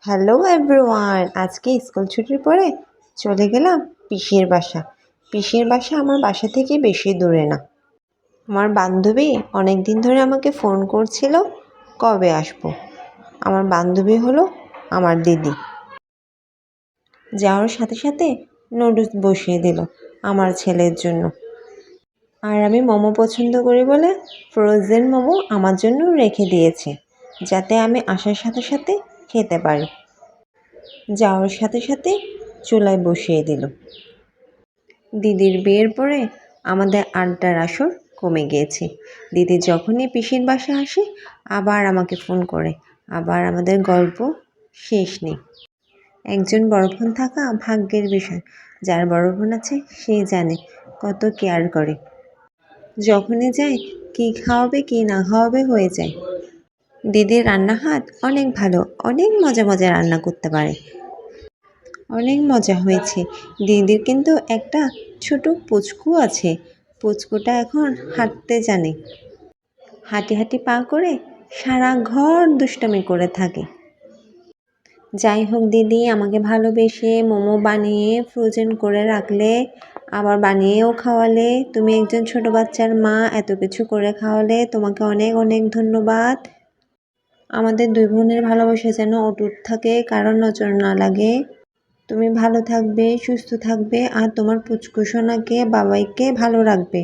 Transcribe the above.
Hello everyone, আজকে school ছুটির পরে চলে গেলাম পিসির বাসা। পিসির বাসা আমার বাসা থেকে বেশি দূরে না। আমার বান্ধবী অনেক দিন ধরে আমাকে ফোন করছিল কবে আসবো। আমার বান্ধবী হলো আমার দিদি। যাওয়ার সাথে সাথে নুডলস বসিয়ে দিল আমার ছেলের জন্য। আর আমি মোমো পছন্দ করি বলে ফ্রোজেন মোমো আমার জন্য রেখে দিয়েছে, যাতে আমি আসার সাথে সাথে খেতে পারি। যাওয়ার সাথে সাথে চুলায় বসিয়ে দিল। দিদির বিয়ের পরে আমাদের আড্ডার আসর কমে গিয়েছে। দিদি যখনই পিসির বাসা আসে আবার আমাকে ফোন করে, আবার আমাদের গল্প শেষ নেই। একজন বড় বোন থাকা ভাগ্যের বিষয়। যার বড় বোন আছে সেই জানে কত কেয়ার করে। যখনই যায় কি খাওয়াবে কি না খাওয়াবে হয়ে যায়। দিদির রান্না হাত অনেক ভালো, অনেক মজা মজা রান্না করতে পারে। অনেক মজা হয়েছে। দিদির কিন্তু একটা ছোট পুচকু আছে। পুচকুটা এখন হাঁটতে জানে। হাঁটি হাঁটি পা করে সারা ঘর দুষ্টামি করে থাকে। যাই হোক, দিদি আমাকে ভালোবেসে মোমো বানিয়ে ফ্রোজেন করে রাখলে, আবার বানিয়েও খাওয়ালে। তুমি একজন ছোট বাচ্চার মা, এত কিছু করে খাওয়ালে, তোমাকে অনেক অনেক ধন্যবাদ। আমাদের দুই বোনের ভালোবাসা যেন অটুট থাকে, কারণ নজর না লাগে। তুমি ভালো থাকবে, সুস্থ থাকবে, আর তোমার পুচকু সোনাকে বাবাইকে ভালো রাখবে।